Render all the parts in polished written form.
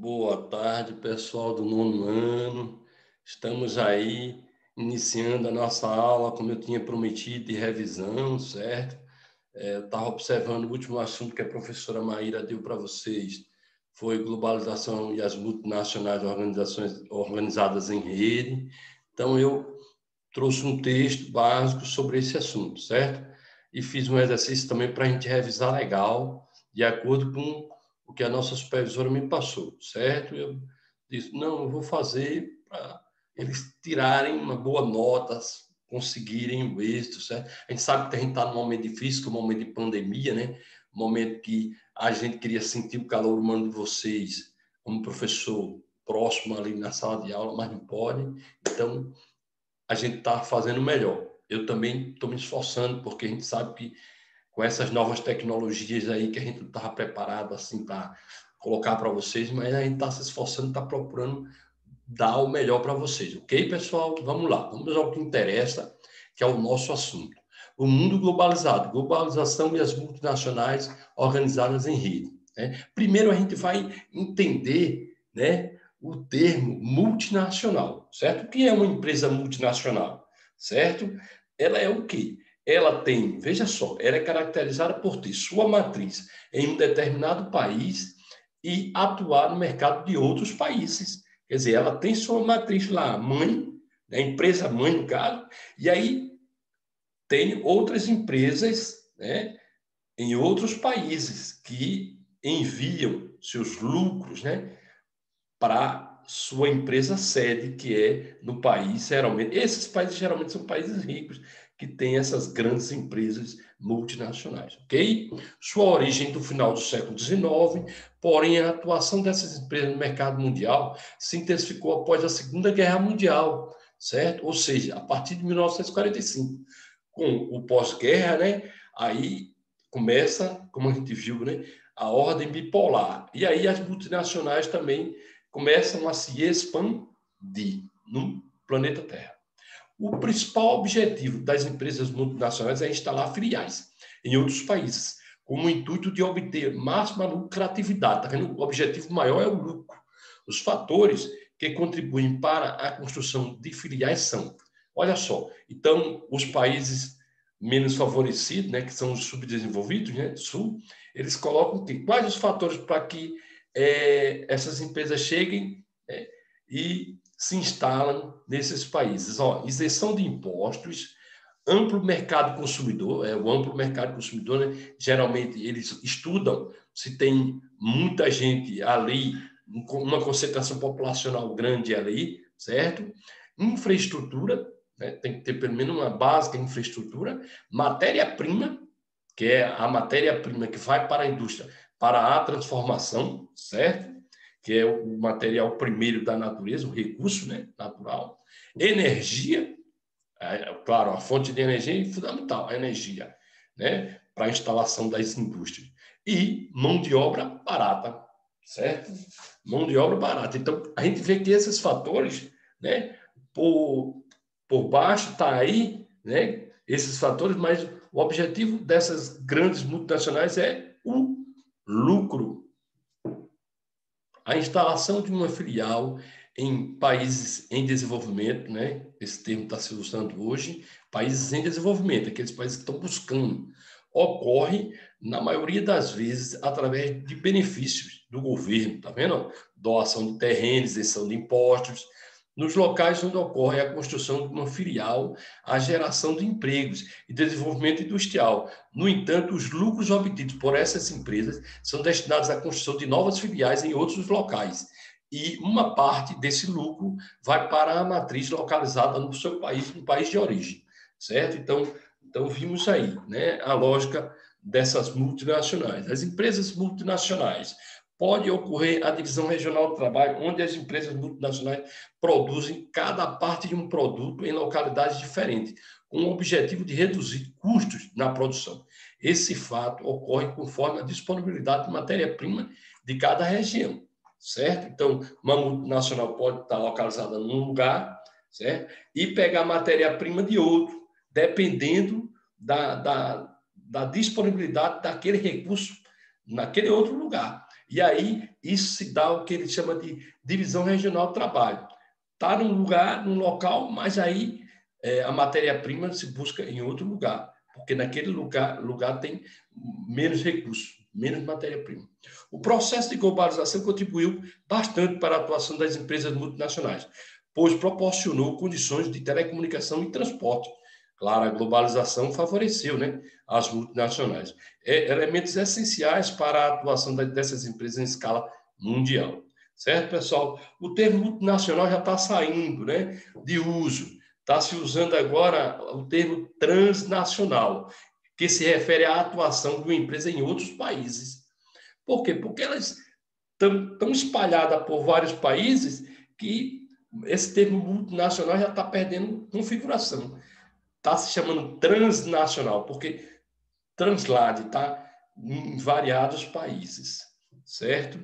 Boa tarde, pessoal do nono ano. Estamos aí iniciando a nossa aula, como eu tinha prometido, de revisão, certo? Eu estava observando o último assunto que a professora Maíra deu para vocês, foi globalização e as multinacionais organizações organizadas em rede. Então, eu trouxe um texto básico sobre esse assunto, certo? E fiz um exercício também para a gente revisar legal, de acordo com o que a nossa supervisora me passou, certo? Eu disse, não, eu vou fazer para eles tirarem uma boa nota, conseguirem o êxito, certo? A gente sabe que a gente está num momento difícil, que é um momento de pandemia, né? Um momento que a gente queria sentir o calor humano de vocês, como professor, próximo ali na sala de aula, mas não pode. Então, a gente está fazendo melhor. Eu também estou me esforçando, porque a gente sabe que com essas novas tecnologias aí que a gente não estava preparado assim para colocar para vocês, mas a gente está se esforçando, está procurando dar o melhor para vocês, ok, pessoal? Vamos lá, vamos ao que interessa, que é o nosso assunto. O mundo globalizado, globalização e as multinacionais organizadas em rede. Né? Primeiro a gente vai entender, né, o termo multinacional, certo? O que é uma empresa multinacional, certo? Ela é o quê? Ela tem, veja só, ela é caracterizada por ter sua matriz em um determinado país e atuar no mercado de outros países. Quer dizer, ela tem sua matriz lá, mãe, né, empresa mãe, no caso, e aí tem outras empresas, né, em outros países que enviam seus lucros, né, para sua empresa sede, que é no país, geralmente. Esses países geralmente são países ricos, que têm essas grandes empresas multinacionais, ok? Sua origem do final do século XIX, porém a atuação dessas empresas no mercado mundial se intensificou após a Segunda Guerra Mundial, certo? Ou seja, a partir de 1945, com o pós-guerra, né? Aí começa, como a gente viu, né? A ordem bipolar. E aí as multinacionais também começam a se expandir no planeta Terra. O principal objetivo das empresas multinacionais é instalar filiais em outros países, com o intuito de obter máxima lucratividade. Tá vendo? O objetivo maior é o lucro. Os fatores que contribuem para a construção de filiais são, olha só, então, os países menos favorecidos, né, que são os subdesenvolvidos, né, sul, eles colocam que, quais os fatores para que essas empresas cheguem e se instalam nesses países. Ó, isenção de impostos, amplo mercado consumidor, o amplo mercado consumidor, né? Geralmente eles estudam se tem muita gente ali, uma concentração populacional grande ali, certo? Infraestrutura, né? Tem que ter pelo menos uma básica infraestrutura, matéria-prima, que é a matéria-prima que vai para a indústria, para a transformação, certo? Que é o material primeiro da natureza, o recurso, né, natural. Energia, claro, a fonte de energia é fundamental, a energia, né, para a instalação das indústrias. E mão de obra barata, certo? Mão de obra barata. Então, a gente vê que esses fatores, né, por baixo está aí, né, esses fatores, mas o objetivo dessas grandes multinacionais é o lucro. A instalação de uma filial em países em desenvolvimento, né? Esse termo está se usando hoje, países em desenvolvimento, aqueles países que estão buscando, ocorre, na maioria das vezes, através de benefícios do governo, tá vendo? Doação de terrenos, isenção de impostos, nos locais onde ocorre a construção de uma filial, a geração de empregos e desenvolvimento industrial. No entanto, os lucros obtidos por essas empresas são destinados à construção de novas filiais em outros locais. E uma parte desse lucro vai para a matriz localizada no seu país, no país de origem, certo? Então vimos aí, né, a lógica dessas multinacionais. As empresas multinacionais, pode ocorrer a divisão regional do trabalho, onde as empresas multinacionais produzem cada parte de um produto em localidades diferentes, com o objetivo de reduzir custos na produção. Esse fato ocorre conforme a disponibilidade de matéria-prima de cada região, certo? Então, uma multinacional pode estar localizada num lugar, certo? E pegar matéria-prima de outro, dependendo da disponibilidade daquele recurso naquele outro lugar. E aí, isso se dá o que ele chama de divisão regional do trabalho. Está num lugar, num local, mas aí a matéria-prima se busca em outro lugar, porque naquele lugar tem menos recursos, menos matéria-prima. O processo de globalização contribuiu bastante para a atuação das empresas multinacionais, pois proporcionou condições de telecomunicação e transporte. Claro, a globalização favoreceu, né, as multinacionais. Elementos essenciais para a atuação dessas empresas em escala mundial. Certo, pessoal? O termo multinacional já está saindo, né, de uso. Está se usando agora o termo transnacional, que se refere à atuação de uma empresa em outros países. Por quê? Porque elas estão espalhadas por vários países que esse termo multinacional já está perdendo configuração. Está se chamando transnacional, porque translade está em variados países, certo?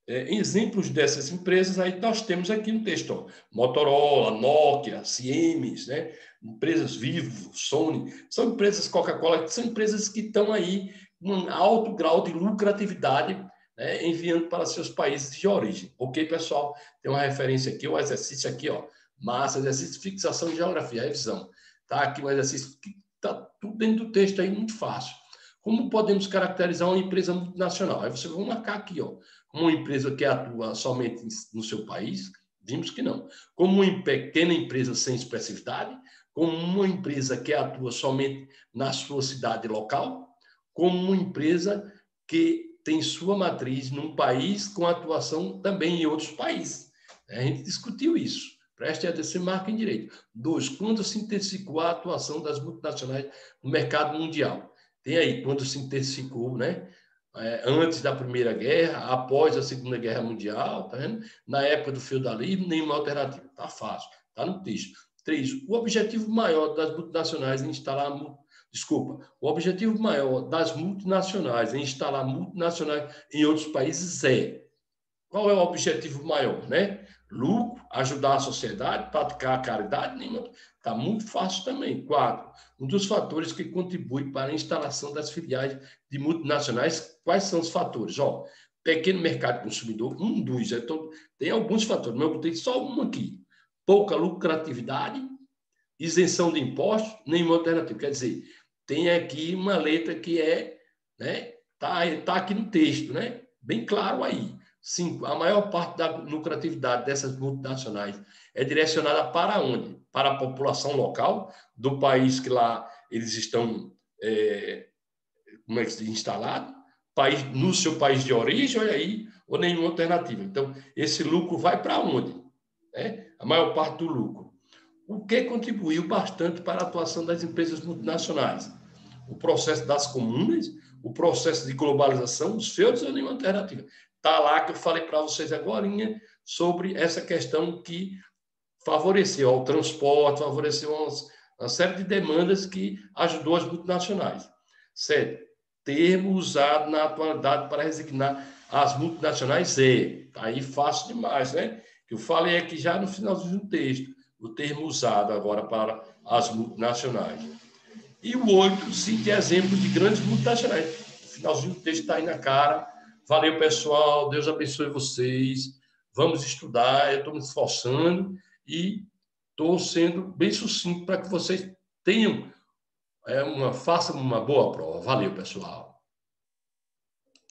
Exemplos dessas empresas, aí nós temos aqui no texto, ó, Motorola, Nokia, Siemens, né? Empresas Vivo, Sony, são empresas Coca-Cola, são empresas que estão aí com um alto grau de lucratividade, né? Enviando para seus países de origem. Ok, pessoal? Tem uma referência aqui, o exercício aqui, ó, massa, exercício de fixação de geografia, revisão. Tá aqui um exercício que está tudo dentro do texto aí, muito fácil. Como podemos caracterizar uma empresa multinacional? Aí você vai marcar aqui, ó, como uma empresa que atua somente no seu país, vimos que não. Como uma pequena empresa sem expressividade, como uma empresa que atua somente na sua cidade local, como uma empresa que tem sua matriz num país com atuação também em outros países. A gente discutiu isso. Preste atenção e marquem direito. 2. Quando se intensificou a atuação das multinacionais no mercado mundial? Tem aí, quando se intensificou, né? Antes da Primeira Guerra, após a Segunda Guerra Mundial, tá vendo? Na época do feudalismo, nenhuma alternativa. Tá fácil, tá no texto. 3. O objetivo maior das multinacionais em instalar... Desculpa. O objetivo maior das multinacionais em instalar multinacionais em outros países é... Qual é o objetivo maior, né? Lucro, ajudar a sociedade, praticar a caridade, nenhuma. Está muito fácil também. 4. Um dos fatores que contribui para a instalação das filiais de multinacionais, quais são os fatores? Ó, pequeno mercado consumidor, um dos. Então, tem alguns fatores, mas eu botei só um aqui. Pouca lucratividade, isenção de impostos, nenhuma alternativa. Quer dizer, tem aqui uma letra que né? Tá aqui no texto, né? Bem claro aí. 5. A maior parte da lucratividade dessas multinacionais é direcionada para onde? Para a população local do país que lá eles estão instalados, no seu país de origem, olha aí, ou nenhuma alternativa. Então, esse lucro vai para onde? A maior parte do lucro. O que contribuiu bastante para a atuação das empresas multinacionais? O processo das comunas, o processo de globalização, os feudos ou nenhuma alternativa. Está lá que eu falei para vocês agora sobre essa questão que favoreceu o transporte, favoreceu uma série de demandas que ajudou as multinacionais. 7. Termo usado na atualidade para designar as multinacionais tá aí fácil demais, né? Que eu falei aqui já no finalzinho do texto, o termo usado agora para as multinacionais. E o 8, cite exemplos de grandes multinacionais. O finalzinho do texto está aí na cara. Valeu, pessoal. Deus abençoe vocês. Vamos estudar. Eu estou me esforçando e estou sendo bem sucinto para que vocês façam uma boa prova. Valeu, pessoal.